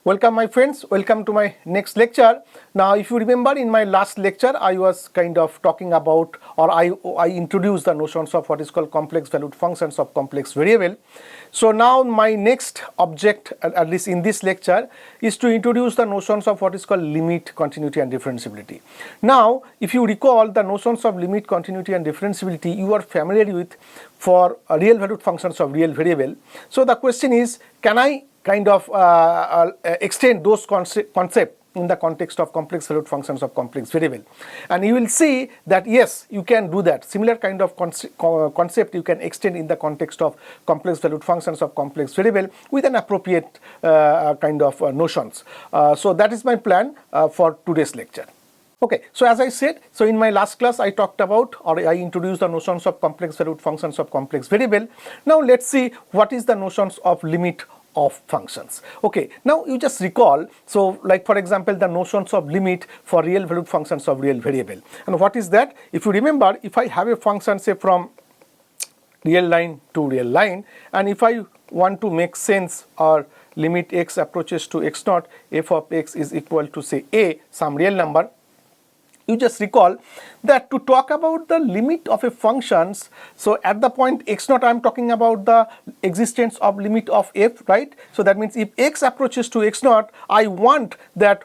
Welcome my friends, welcome to my next lecture. Now if you remember in my last lecture I was kind of talking about, or I introduced the notions of what is called complex valued functions of complex variable. So now my next object, at least in this lecture, is to introduce the notions of what is called limit, continuity and differentiability. Now if you recall the notions of limit, continuity and differentiability you are familiar with for real valued functions of real variable. So the question is, can I kind of extend those concepts in the context of complex valued functions of complex variable, and you will see that yes, you can do that. Similar kind of concept you can extend in the context of complex valued functions of complex variable with an appropriate kind of notions. So that is my plan for today's lecture. Okay, so as I said, so in my last class I talked about, or I introduced the notions of complex valued functions of complex variable. Now let's see what is the notions of limit of functions. Okay, now you just recall, so like for example the notions of limit for real valued functions of real variable. And what is that? If you remember, if I have a function say from real line to real line, and if I want to make sense or limit x approaches to x naught, f of x is equal to say a, some real number, you just recall that to talk about the limit of a functions, so at the point x naught I am talking about the existence of limit of f, right? So that means if x approaches to x naught, I want that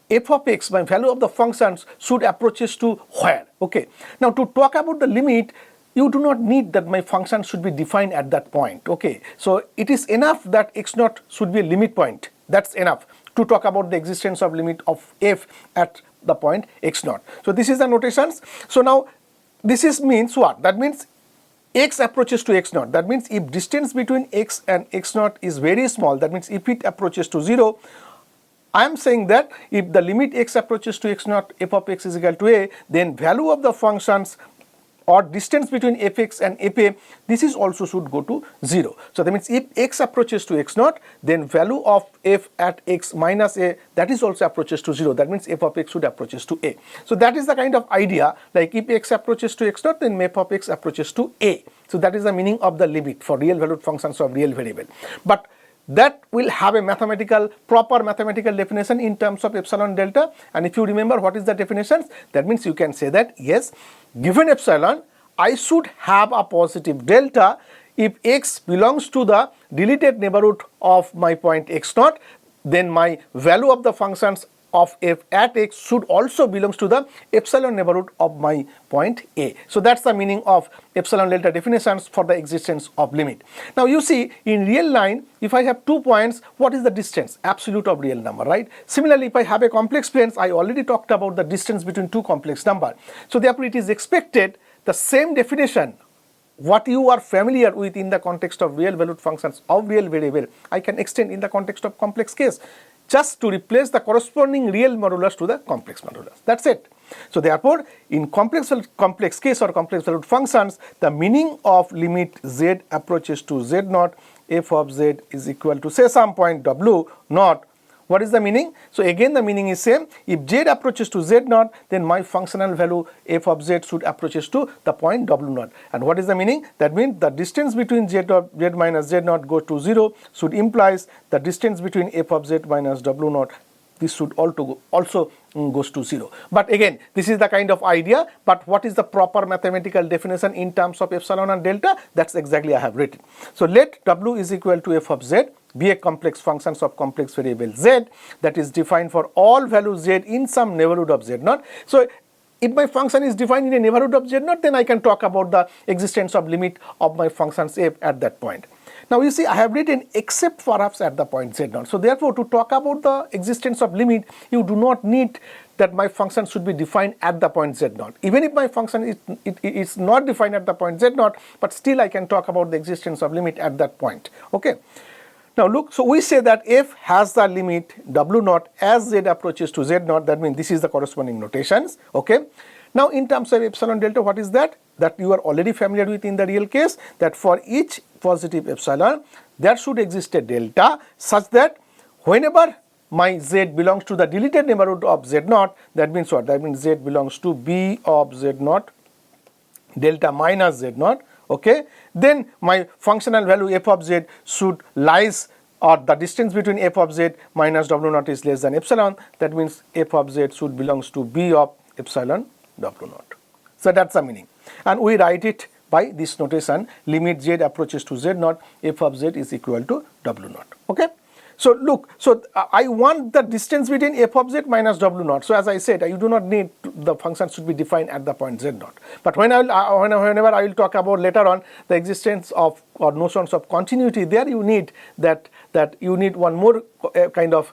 f of x, my value of the functions, should approaches to where? Okay, now to talk about the limit, you do not need that my function should be defined at that point. Okay, so it is enough that x naught should be a limit point. That's enough to talk about the existence of limit of f at the point x naught. So this is the notations. So now this is means what? That means x approaches to x naught. That means if distance between x and x naught is very small, that means if it approaches to 0, I am saying that if the limit x approaches to x naught, f of x is equal to a, then value of the functions or distance between fx and fa, this is also should go to 0. So that means if x approaches to x naught, then value of f at x minus a, that is also approaches to 0. That means f of x should approaches to a. So that is the kind of idea, like if x approaches to x naught, then f of x approaches to a. So that is the meaning of the limit for real valued functions of real variable. But that will have a proper mathematical definition in terms of epsilon delta. And if you remember what is the definition, that means you can say that yes, given epsilon, I should have a positive delta if x belongs to the deleted neighborhood of my point x naught, then my value of the functions of f at x should also belongs to the epsilon neighborhood of my point a. So that's the meaning of epsilon delta definitions for the existence of limit. Now you see in real line, if I have 2 points, what is the distance? Absolute of real number, right? Similarly, if I have a complex planes, I already talked about the distance between two complex number. So therefore it is expected the same definition what you are familiar with in the context of real valued functions of real variable, I can extend in the context of complex case, just to replace the corresponding real modulus to the complex modulus. That's it. So therefore, in complex case or complex valued functions, the meaning of limit z approaches to z naught, f of z is equal to say some point w naught. What is the meaning? So again the meaning is same. If z approaches to z naught, then my functional value f of z should approaches to the point w naught. And what is the meaning? That means the distance between z minus z naught goes to 0 should implies the distance between f of z minus w naught, this should also goes to 0. But again, this is the kind of idea, but what is the proper mathematical definition in terms of epsilon and delta? That's exactly I have written. So let w is equal to f of z be a complex functions of complex variable z that is defined for all values z in some neighborhood of z naught. So if my function is defined in a neighborhood of z naught, then I can talk about the existence of limit of my functions f at that point. Now you see I have written except perhaps at the point z naught. So therefore to talk about the existence of limit, you do not need that my function should be defined at the point z naught. Even if my function is not defined at the point z naught, but still I can talk about the existence of limit at that point. Okay. Now look, so we say that f has the limit w naught as z approaches to z naught. That means this is the corresponding notations. Okay. Now in terms of epsilon delta, what is that? That you are already familiar with in the real case, that for each positive epsilon, there should exist a delta such that whenever my z belongs to the deleted neighborhood of z naught, that means what? That means z belongs to b of z naught delta minus z naught. Okay, then my functional value f of z should lies or the distance between f of z minus w naught is less than epsilon, that means f of z should belongs to b of epsilon w naught. So that's the meaning, and we write it by this notation: limit z approaches to z naught, f of z is equal to w naught. Okay. So look, so I want the distance between f of z minus w naught. So as I said, you do not need the function should be defined at the point z naught. But whenever I will talk about later on the existence of or notions of continuity, there you need that you need one more kind of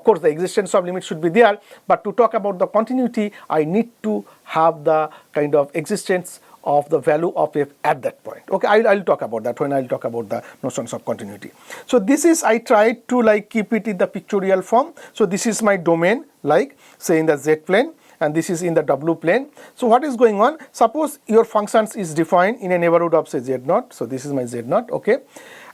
course the existence of limit should be there. But to talk about the continuity, I need to have the kind of existence of the value of f at that point. Okay, I'll talk about that when I'll talk about the notions of continuity. So this is, I tried to like keep it in the pictorial form. So this is my domain, like say in the z plane, and this is in the w plane. So what is going on? Suppose your functions is defined in a neighborhood of say z naught. So this is my z naught. Okay,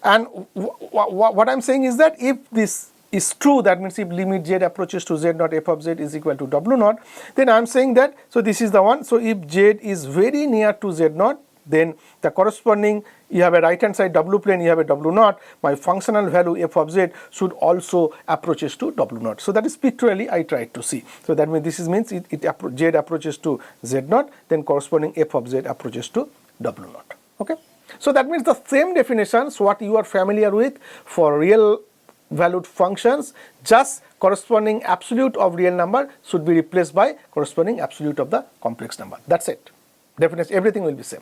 and what I'm saying is that if this is true, that means if limit z approaches to z naught, f of z is equal to w naught, then I'm saying that, so this is the one. So if z is very near to z naught, then the corresponding, you have a right hand side w plane, you have a w naught, my functional value f of z should also approaches to w naught. So that is pictorially I tried to see. So that means this is means z approaches to z naught, then corresponding f of z approaches to w naught. Okay. So that means the same definitions what you are familiar with for real valued functions, just corresponding absolute of real number should be replaced by corresponding absolute of the complex number. That's it. Definitely everything will be same.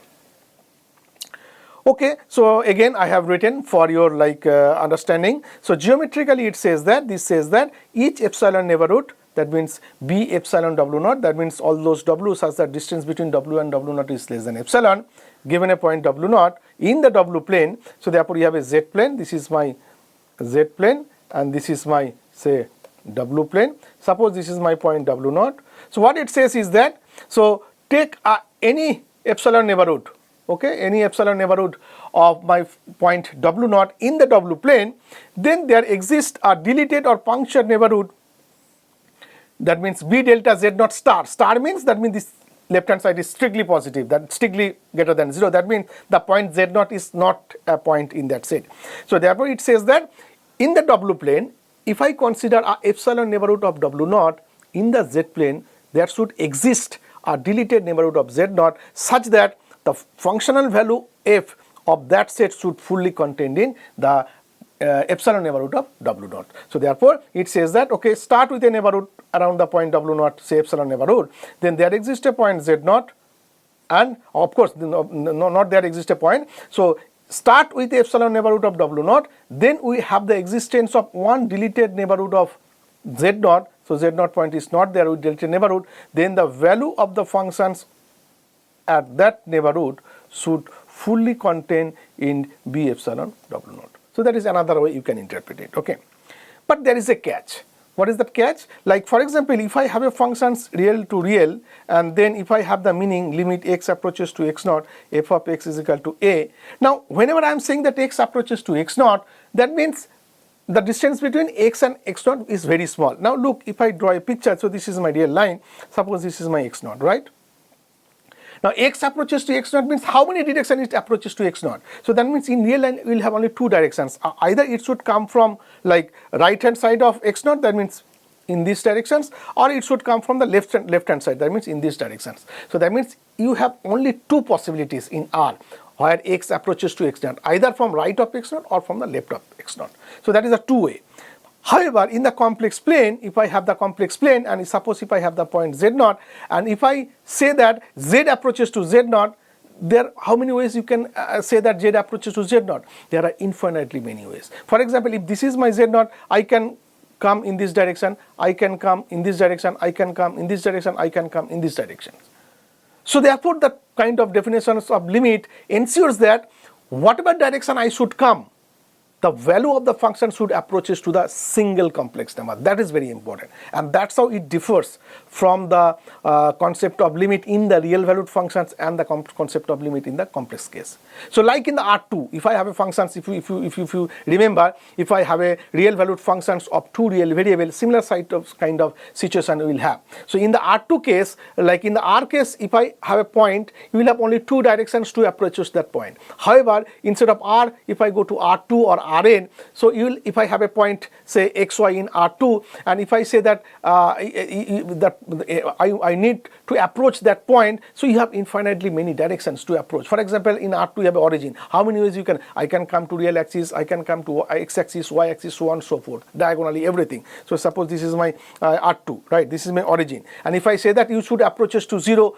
Okay, so again I have written for your like understanding. So geometrically it says that, this says that each epsilon neighborhood, that means b epsilon w naught, that means all those w such that distance between w and w naught is less than epsilon, given a point w naught in the w plane. So therefore you have a z plane, this is my z plane, and this is my say w plane. Suppose this is my point w naught. So what it says is that, so take any epsilon neighborhood, okay, any epsilon neighborhood of my point w naught in the w plane, then there exists a deleted or punctured neighborhood, that means b delta z naught star. Star means that means this left hand side is strictly positive, that strictly greater than 0, that means the point z naught is not a point in that set. So therefore it says that in the w plane, if I consider a epsilon neighborhood of w naught in the z plane, there should exist a deleted neighborhood of z naught such that the functional value f of that set should fully contained in the epsilon neighborhood of w naught. So therefore it says that, okay, start with a neighborhood around the point w naught, say epsilon neighborhood, then there exists a point z naught, and of course not there exists a point. So start with the epsilon neighborhood of w naught, then we have the existence of one deleted neighborhood of z naught. So z naught point is not there with deleted neighborhood, then the value of the functions at that neighborhood should fully contain in b epsilon w naught. So that is another way you can interpret it. Okay, but there is a catch. What is that catch? Like for example, if I have a functions real to real, and then if I have the meaning limit x approaches to x naught, f of x is equal to a. Now whenever I am saying that x approaches to x naught, that means the distance between x and x naught is very small. Now look, if I draw a picture, so this is my real line, suppose this is my x naught, right? Now x approaches to x naught means how many directions it approaches to x naught. So that means in real line we will have only two directions. Either it should come from like right hand side of x naught, that means in these directions, or it should come from the left hand side, that means in these directions. So that means you have only two possibilities in R where x approaches to x naught, either from right of x naught or from the left of x naught. So that is a two way. However, in the complex plane, if I have the complex plane, and suppose if I have the point z naught, and if I say that z approaches to z naught, there how many ways you can say that z approaches to z naught? There are infinitely many ways. For example, if this is my z naught, I can come in this direction, I can come in this direction, I can come in this direction, I can come in this direction. So therefore, the kind of definitions of limit ensures that whatever direction I should come, the value of the function should approaches to the single complex number. That is very important, and that's how it differs from the concept of limit in the real valued functions and the concept of limit in the complex case. So like in the R2, if I have a functions, if you remember, if I have a real valued functions of two real variables, similar kind of situation we will have. So in the R2 case, like in the R case, if I have a point, you will have only two directions to approach that point. However, instead of R, if I go to R2 or Rn. So if I have a point, say xy in R2, and if I say that I need to approach that point, so you have infinitely many directions to approach. For example, in R2 you have origin. How many ways I can come to real axis, I can come to x-axis, y-axis, so on and so forth, diagonally everything. So suppose this is my R2, right? This is my origin, and if I say that you should approaches to 0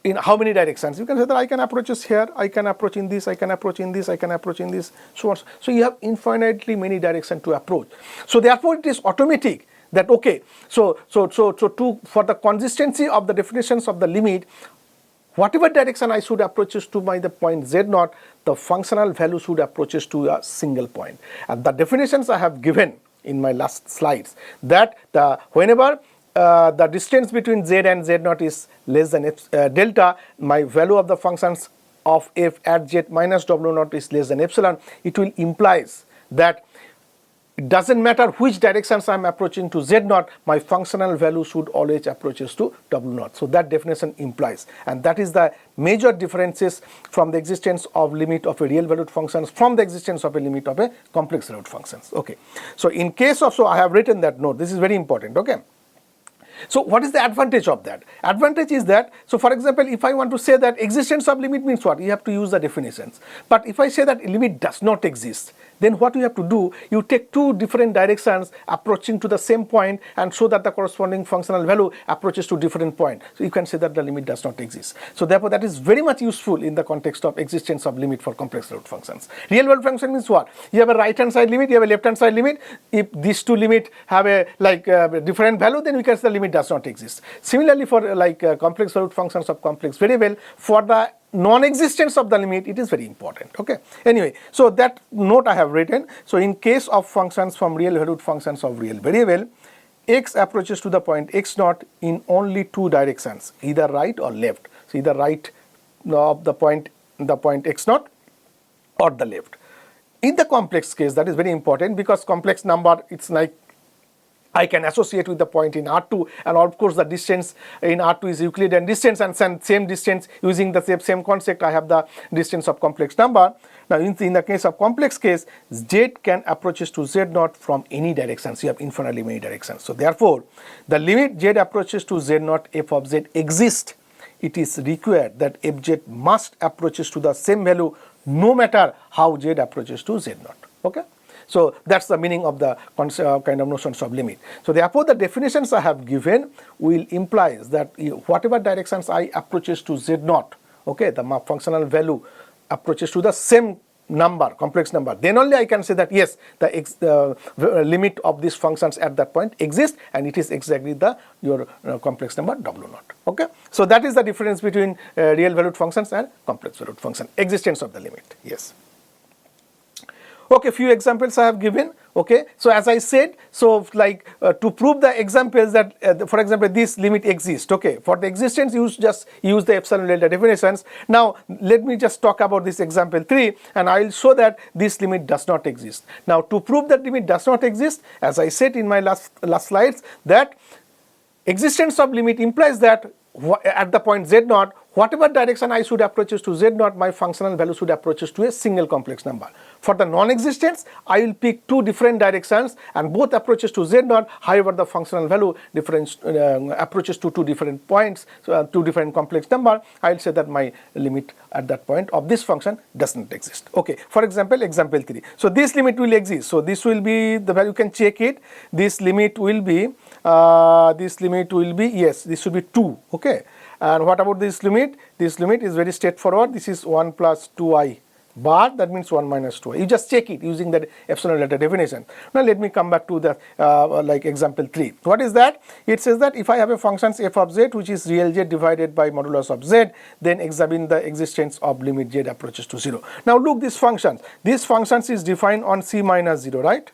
in how many directions, you can say that I can approaches here, I can approach in this, I can approach in this, I can approach in this, so on. So you have infinitely many directions to approach. So therefore it is automatic that okay, so for the consistency of the definitions of the limit, whatever direction I should approaches to the point z0, the functional value should approaches to a single point. And the definitions I have given in my last slides, that whenever the distance between z and z0 is less than delta, my value of the functions of f at z minus w0 is less than epsilon, it will implies that it doesn't matter which directions I am approaching to z0, my functional value should always approaches to w0. So that definition implies, and that is the major differences from the existence of limit of a real valued functions from the existence of a limit of a complex valued functions. Okay. So in case of, so I have written that note, this is very important. Okay. So what is the advantage of that? Advantage is that, so for example, if I want to say that existence of limit means what? You have to use the definitions. But if I say that limit does not exist, then what you have to do, you take two different directions approaching to the same point and show that the corresponding functional value approaches to different point. So you can say that the limit does not exist. So therefore that is very much useful in the context of existence of limit for complex valued functions. Real valued function means what? You have a right hand side limit, you have a left hand side limit. If these two limits have a different value, then we can say the limit does not exist. Similarly for complex valued functions of complex variable, for the non-existence of the limit, it is very important. Okay. Anyway, so that note I have written. So in case of functions from real valued functions of real variable, x approaches to the point x0 in only two directions, either right or left. So either right of the point x0 or the left. In the complex case, that is very important, because complex number, it's like I can associate with the point in R2, and of course the distance in R2 is Euclidean distance, and same distance using the same concept I have the distance of complex number. Now in the case of complex case, z can approaches to z0 from any directions. You have infinitely many directions. So therefore the limit z approaches to z0 f of z exists, it is required that fz must approaches to the same value no matter how z approaches to z0. Okay. So that's the meaning of the kind of notions of limit. So therefore the definitions I have given will implies that whatever directions I approaches to z0, okay, the functional value approaches to the same number, complex number, then only I can say that yes, the limit of these functions at that point exists, and it is exactly your complex number w0. Okay. So that is the difference between real valued functions and complex valued function, existence of the limit. Yes. Okay, few examples I have given. Okay, so as I said, so like to prove the examples that for example this limit exists. Okay, for the existence you just use the epsilon delta definitions. Now let me just talk about this example 3, and I will show that this limit does not exist. Now to prove that limit does not exist, as I said in my last slides, that existence of limit implies that at the point z0, whatever direction I should approaches to z0, my functional value should approaches to a single complex number. For the non-existence, I will pick two different directions and both approaches to z0. However, the functional value approaches to two different points, so two different complex number. I will say that my limit at that point of this function does not exist. Okay. For example, example 3. So this limit will exist. So this will be the value. You can check it. This limit will be yes, this should be 2. Okay. And what about this limit? This limit is very straightforward. This is 1 plus 2i bar, that means 1 minus 2i. You just check it using that epsilon delta definition. Now let me come back to the example 3. What is that? It says that if I have a function f of z which is real z divided by modulus of z, then examine the existence of limit z approaches to 0. Now look, this function. This function is defined on c minus 0, right?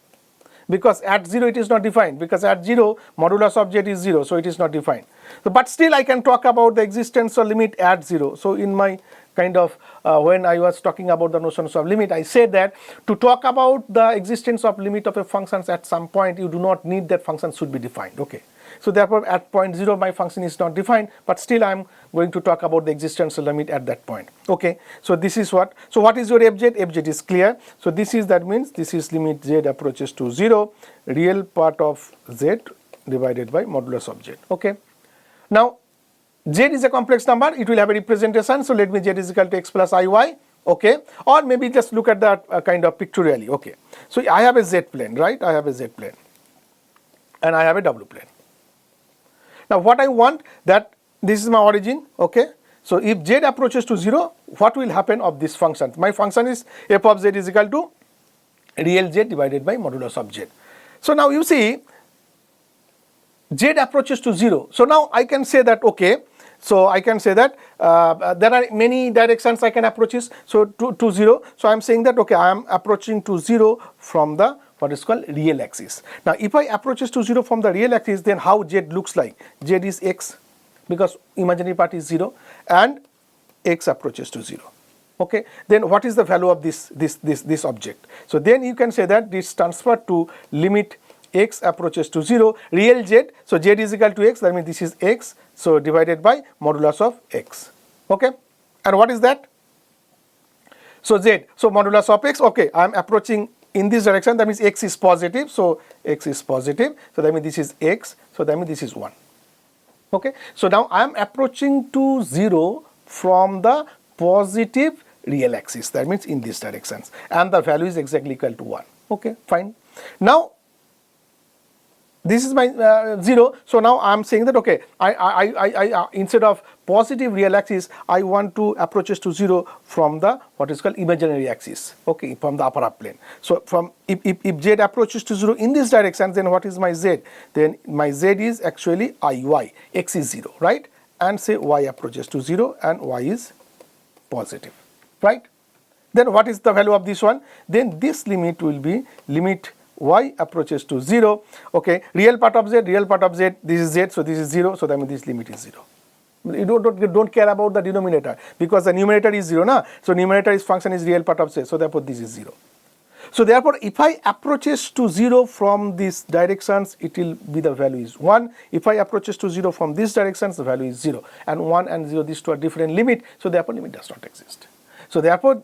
Because at 0 it is not defined, because at 0 modulus of z is 0, so it is not defined. So, but still I can talk about the existence of limit at 0. So in my kind of when I was talking about the notions of limit, I said that to talk about the existence of limit of a function at some point, you do not need that function should be defined. Okay. So therefore at point 0 my function is not defined, but still I am going to talk about the existential limit at that point. Okay, so this is what. So what is your fz? Fz is clear. So this is, that means this is limit z approaches to 0, real part of z divided by modulus of z. Okay, now z is a complex number, it will have a representation. So let me z is equal to x plus iy. Okay, or maybe just look at that kind of pictorially. Okay, so I have a z plane, right? I have a z plane and I have a w plane. Now what I want, that this is my origin. Okay, so if z approaches to 0, what will happen of this function? My function is f of z is equal to real z divided by modulus of z. So now you see z approaches to 0. So now I can say that, okay, so I can say that there are many directions I can approach this. So to 0. So I am saying that, okay, I am approaching to 0 from the what is called real axis. Now if I approaches to 0 from the real axis, then how z looks like? Z is x, because imaginary part is 0, and x approaches to 0. Okay, then what is the value of this object? So then you can say that this transferred to limit x approaches to 0, real z, so z is equal to x, that means this is x, so divided by modulus of x. Okay, and what is that? So z, so modulus of x. Okay, I am approaching in this direction, that means x is positive, so x is positive, so that means this is x, so that means this is 1. Okay, so now I am approaching to 0 from the positive real axis, that means in this directions, and the value is exactly equal to 1. Okay, fine. Now this is my 0. So now I am saying that, okay, I instead of positive real axis, I want to approaches to 0 from the what is called imaginary axis. Okay, from the upper plane. So from if z approaches to 0 in this direction, then what is my z? Then my z is actually iy. X is 0, right? And say y approaches to 0 and y is positive, right? Then what is the value of this one? Then this limit will be limit y approaches to 0. Okay, real part of z, this is z, so this is 0, so that means this limit is 0. You don't care about the denominator, because the numerator is 0, na? So numerator is function is real part of z, so therefore this is 0. So therefore if I approaches to 0 from these directions, it will be the value is 1. If I approaches to 0 from these directions, the value is 0, and 1 and 0, these two are different limit, so therefore limit does not exist. So therefore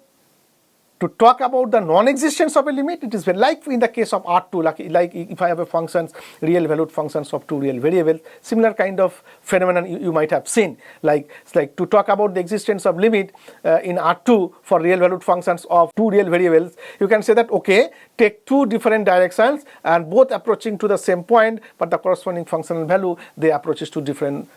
to talk about the non-existence of a limit, it is very like in the case of R2, like if I have a functions, real valued functions of two real variables, similar kind of phenomenon you might have seen. Like to talk about the existence of limit in R2 for real valued functions of two real variables, you can say that, okay, take two different directions and both approaching to the same point, but the corresponding functional value, they approaches to different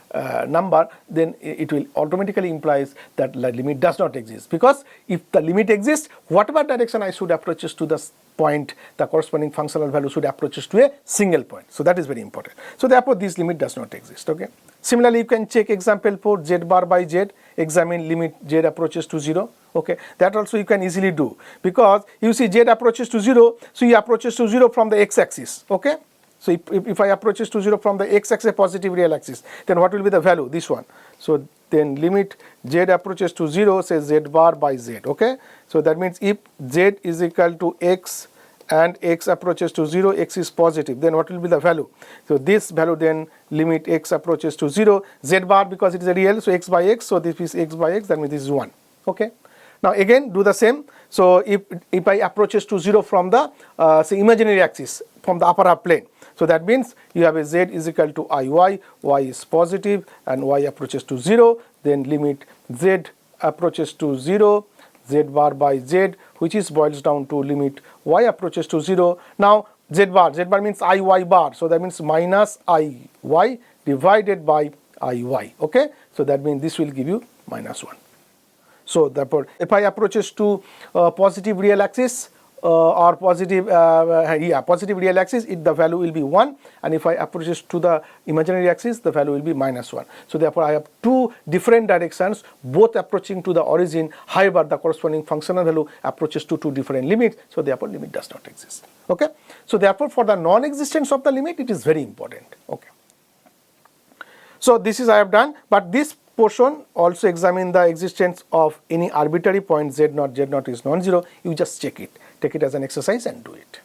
number, then it will automatically implies that the limit does not exist. Because if the limit exists, whatever direction I should approaches to the point, the corresponding functional value should approaches to a single point. So that is very important. So therefore this limit does not exist. Okay. Similarly, you can check example for z bar by z, examine limit z approaches to 0. Okay, that also you can easily do, because you see z approaches to 0, so he approaches to 0 from the x-axis. Okay, so if I approaches to 0 from the x-axis positive real axis, then what will be the value? This one. So then limit z approaches to 0, say z bar by z. Okay, so that means if z is equal to x and x approaches to 0, x is positive, then what will be the value? So this value, then limit x approaches to 0, z bar, because it is a real, so x by x, so this is x by x, that means this is 1. Okay. Now again do the same. So if I approaches to 0 from the say imaginary axis, from the upper half plane, so that means you have a z is equal to iy, y is positive and y approaches to 0, then limit z approaches to 0, z bar by z, which is boils down to limit y approaches to 0. Now z bar means iy bar, so that means minus iy divided by iy. Okay, so that means this will give you minus 1. So therefore if I approaches to positive real axis or positive positive real axis, the value will be 1, and if I approaches to the imaginary axis, the value will be minus 1. So therefore I have two different directions, both approaching to the origin, however the corresponding functional value approaches to two different limits, so therefore limit does not exist. Okay, so therefore for the non-existence of the limit, it is very important. Okay, so this is I have done, but this portion also examine the existence of any arbitrary point z0 is non-zero. You just check it, take it as an exercise and do it.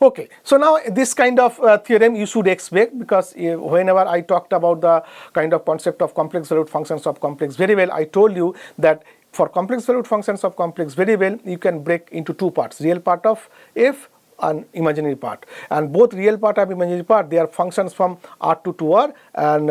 Okay, so now this kind of theorem you should expect, because whenever I talked about the kind of concept of complex valued functions of complex variable, I told you that for complex valued functions of complex variable, you can break into two parts, real part of f and imaginary part, and both real part and imaginary part, they are functions from R2 to R, and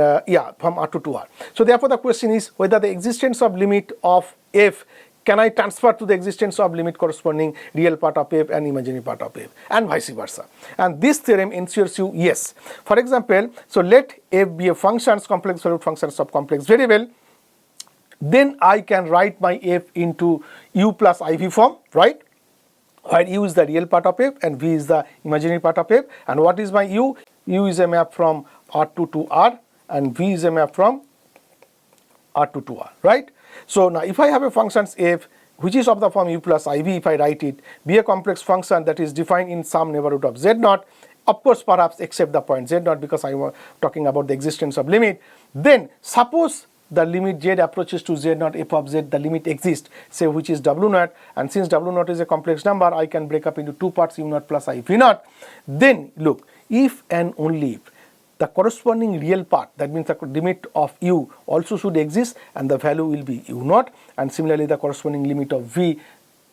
from R2 to R. So therefore the question is whether the existence of limit of f can I transfer to the existence of limit corresponding real part of f and imaginary part of f, and vice versa. And this theorem ensures you yes. For example, so let f be a functions, complex valued functions of complex variable, then I can write my f into u plus iv form, right? Where u is the real part of f and v is the imaginary part of f. And what is my u? U is a map from R2 to R, and v is a map from R2 to R, right? So now if I have a function f which is of the form u plus iv, if I write it, be a complex function that is defined in some neighborhood of z0, of course perhaps except the point z0, because I was talking about the existence of limit, then suppose the limit z approaches to z0 f of z, the limit exists, say which is w0, and since w0 is a complex number, I can break up into two parts, u0 plus I v0. Then look, if and only if the corresponding real part, that means the limit of u also should exist, and the value will be u0, and similarly the corresponding limit of v,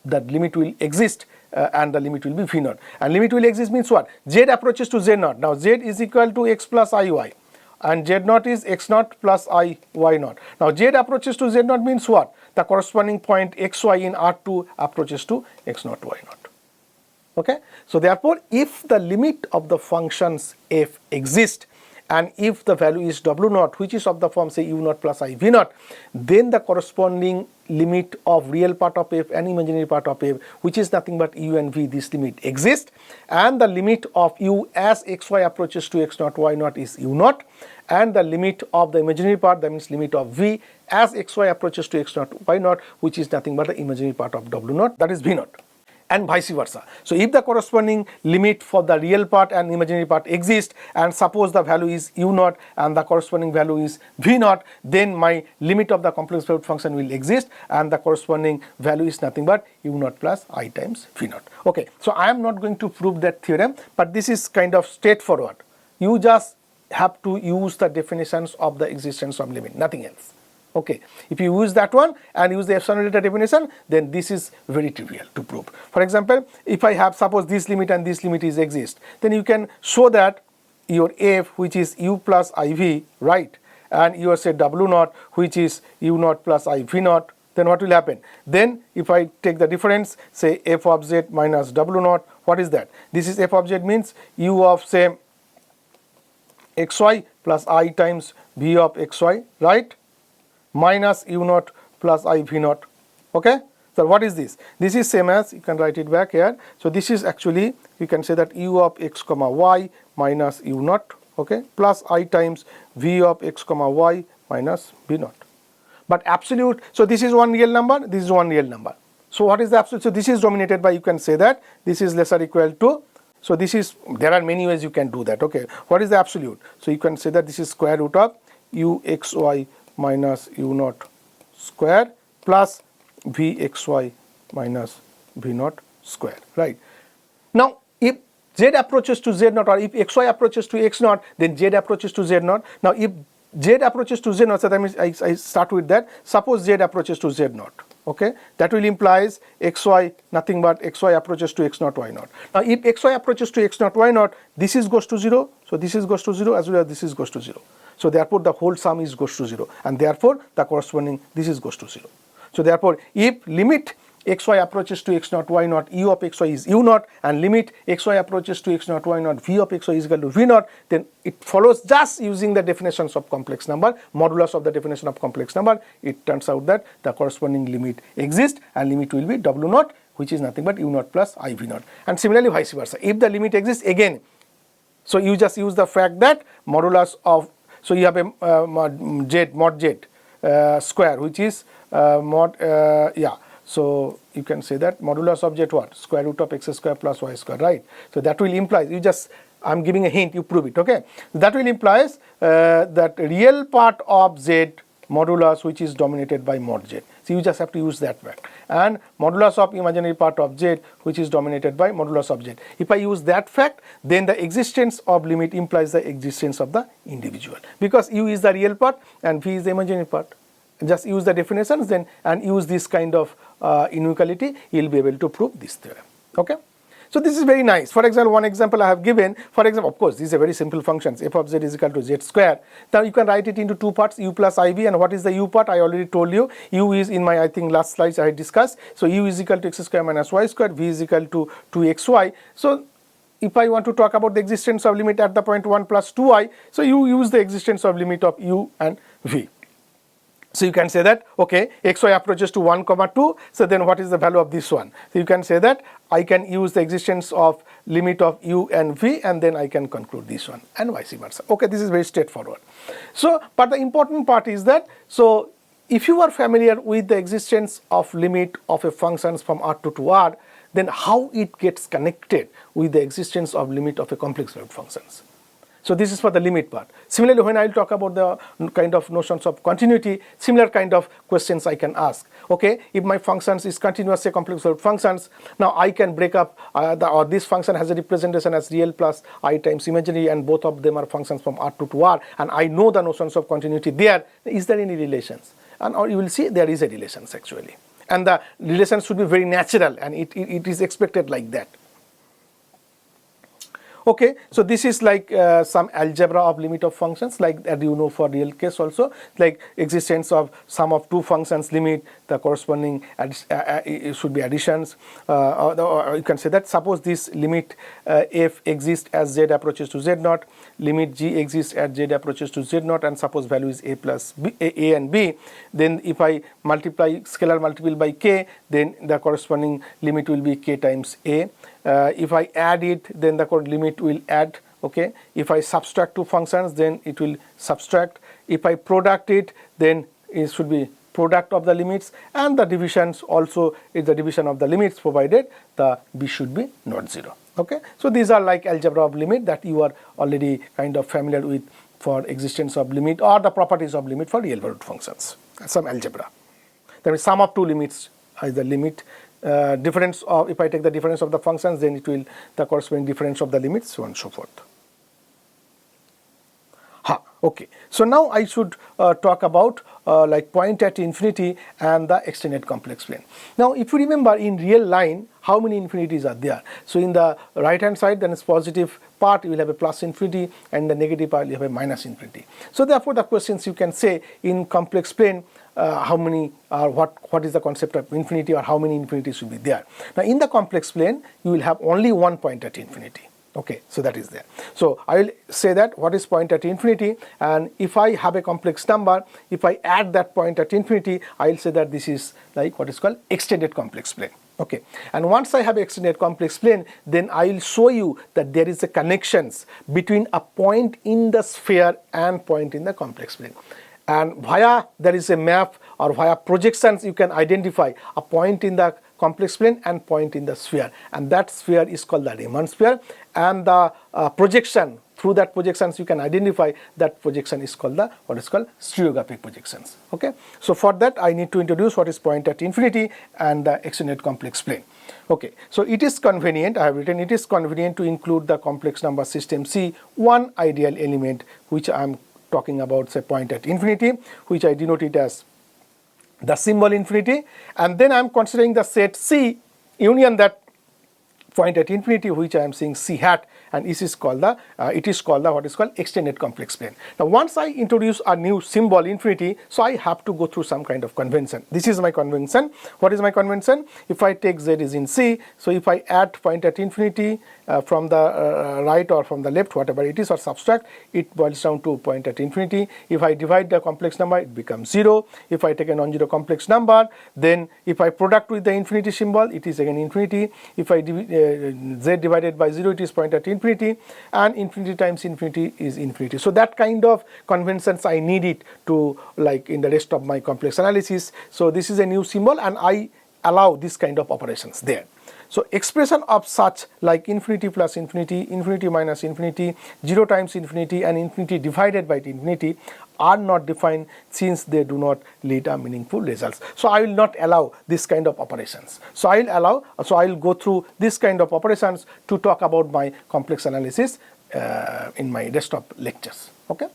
that limit will exist, and the limit will be v0. And limit will exist means what? Z approaches to z0. Now z is equal to x plus iy, and z0 is x0 plus I y0. Now z approaches to z0 means what? The corresponding point xy in R2 approaches to x0 y0. Okay, so therefore if the limit of the functions f exists, and if the value is w0, which is of the form say u0 plus I v0, then the corresponding limit of real part of f and imaginary part of f, which is nothing but u and v, this limit exists, and the limit of u as xy approaches to x0 y0 is u0, and the limit of the imaginary part, that means limit of v as xy approaches to x0 y0, which is nothing but the imaginary part of w0, that is v0. And vice versa. So if the corresponding limit for the real part and imaginary part exists, and suppose the value is u0 and the corresponding value is v0, then my limit of the complex valued function will exist, and the corresponding value is nothing but u0 plus I times v0. Okay, so I am not going to prove that theorem, but this is kind of straightforward. You just have to use the definitions of the existence of limit, nothing else. Okay, if you use that one and use the epsilon delta definition, then this is very trivial to prove. For example, if I have suppose this limit and this limit is exist, then you can show that your f, which is u plus iv, right, and your say w0, which is u0 plus I v0, then what will happen? Then if I take the difference, say f of z minus w0, what is that? This is f of z means u of say xy plus I times v of xy, right, minus u0 plus I v0. Okay, so what is this? This is same as, you can write it back here. So this is actually, you can say that u of x comma y minus u0, okay, plus I times v of x comma y minus v0. But absolute, so this is one real number, this is one real number. So what is the absolute? So this is dominated by, you can say that this is lesser equal to, so this is, there are many ways you can do that. Okay, what is the absolute? So you can say that this is square root of u xy minus u0 square plus vxy minus v0 square, right? Now if z approaches to z0, or if xy approaches to x0, then z approaches to z0. Now if z approaches to z0, so that means I start with that. Suppose z approaches to z0, okay, that will implies xy, nothing but xy approaches to x0 y0. Now if xy approaches to x0 y0, this is goes to 0, so this is goes to 0, as well as this is goes to 0. So therefore the whole sum is goes to 0, and therefore the corresponding this is goes to 0. So therefore if limit xy approaches to x0 y0, u of xy is u0, and limit xy approaches to x0 y0, v of xy is equal to v0, then it follows just using the definitions of complex number, modulus of the definition of complex number, it turns out that the corresponding limit exists, and limit will be w0, which is nothing but u0 plus I v0. And similarly vice versa, if the limit exists again, so you just use the fact that modulus of, so you have a mod z square, which is so you can say that modulus of z what? Square root of x square plus y square, right? So that will imply, you just, I'm giving a hint, you prove it, okay? That will implies that real part of z modulus which is dominated by mod z. So you just have to use that fact. And modulus of imaginary part of z, which is dominated by modulus of z. If I use that fact, then the existence of limit implies the existence of the individual, because u is the real part and v is the imaginary part. Just use the definitions then and use this kind of inequality, you will be able to prove this theorem. Okay. So this is very nice. For example, one example I have given, for example, of course, these are very simple functions, f of z is equal to z square. Now you can write it into two parts, u plus iv, and what is the u part? I already told you. U is in my, I think, last slides I had discussed. So u is equal to x square minus y square, v is equal to 2xy. So if I want to talk about the existence of limit at the point 1 plus 2i, so you use the existence of limit of u and v. So you can say that, okay, xy approaches to 1 comma 2, so then what is the value of this one? So you can say that I can use the existence of limit of u and v, and then I can conclude this one, and vice versa. Okay, this is very straightforward. So, but the important part is that, so if you are familiar with the existence of limit of a functions from R to R, then how it gets connected with the existence of limit of a complex valued functions. So this is for the limit part. Similarly, when I will talk about the kind of notions of continuity, similar kind of questions I can ask. Okay, if my functions is continuous, say complex valued functions, now I can break up or this function has a representation as real plus I times imaginary, and both of them are functions from R to R, and I know the notions of continuity there. Is there any relations? And or you will see there is a relations actually, and the relations should be very natural, and it is expected like that. Okay, so this is like some algebra of limit of functions, like that you know for real case also, like existence of sum of two functions limit, the corresponding it should be additions, or you can say that suppose this limit f exists as z approaches to z naught, limit g exists as z approaches to z naught, and suppose value is a plus b, a and b, then if I multiply scalar multiple by k, then the corresponding limit will be k times a. If I add it, then the limit will add. Okay, if I subtract two functions, then it will subtract. If I product it, then it should be product of the limits, and the divisions also is the division of the limits, provided the b should be not 0. Okay, so these are like algebra of limit that you are already kind of familiar with for existence of limit or the properties of limit for real valued functions. Some algebra. There is sum of two limits is the limit. Difference of, if I take the difference of the functions, then it will the corresponding difference of the limits, so on and so forth. Okay, so now I should talk about like point at infinity and the extended complex plane. Now if you remember in real line, how many infinities are there? So in the right hand side, then it's positive part, you will have a plus infinity, and the negative part you have a minus infinity. So therefore the questions you can say in complex plane, how many or what is the concept of infinity, or how many infinities should be there. Now in the complex plane, you will have only one point at infinity. Okay, so that is there. So I will say that what is point at infinity, and if I have a complex number, if I add that point at infinity, I will say that this is like what is called extended complex plane. Okay, and once I have extended complex plane, then I will show you that there is a connections between a point in the sphere and point in the complex plane. And via there is a map or via projections you can identify a point in the complex plane and point in the sphere, and that sphere is called the Riemann sphere, and the projection through that projections you can identify that projection is called the what is called stereographic projections. Okay, so for that I need to introduce what is point at infinity and the extended complex plane. Okay, so it is convenient, I have written it is convenient to include the complex number system C one ideal element which I am talking about, say point at infinity, which I denote it as the symbol infinity, and then I am considering the set C union that point at infinity, which I am saying C hat, and this is called the what is called extended complex plane. Now once I introduce a new symbol infinity, so I have to go through some kind of convention. This is my convention. What is my convention? If I take Z is in C, so if I add point at infinity from the right or from the left, whatever it is, or subtract, it boils down to point at infinity. If I divide the complex number, it becomes 0. If I take a non-zero complex number, then if I product with the infinity symbol, it is again infinity. If I Z divided by 0, it is point at infinity, and infinity times infinity is infinity. So that kind of conventions I need it to like in the rest of my complex analysis. So this is a new symbol, and I allow this kind of operations there. So expression of such like infinity plus infinity, infinity minus infinity, 0 times infinity and infinity divided by infinity are not defined since they do not lead a meaningful results. So I will not allow this kind of operations. So I will go through this kind of operations to talk about my complex analysis in my rest of lectures. Okay.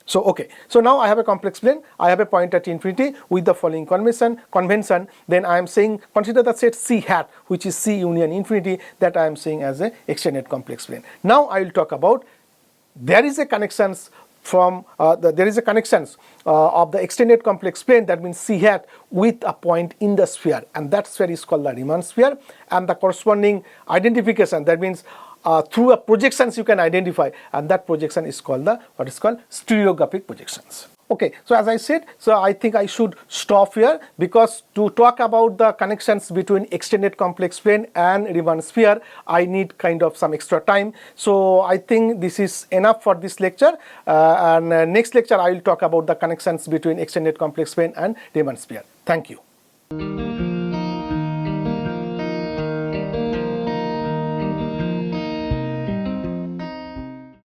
So now I have a complex plane, I have a point at infinity with the following convention, then I am saying consider the set C hat, which is C union infinity, that I am saying as a extended complex plane. Now I will talk about there is a connections from of the extended complex plane, that means C hat, with a point in the sphere, and that sphere is called the Riemann sphere, and the corresponding identification, that means through a projections you can identify, and that projection is called what is called stereographic projections. Okay, so as I said, so I think I should stop here, because to talk about the connections between extended complex plane and Riemann sphere, I need kind of some extra time. So I think this is enough for this lecture, and next lecture I will talk about the connections between extended complex plane and Riemann sphere. Thank you.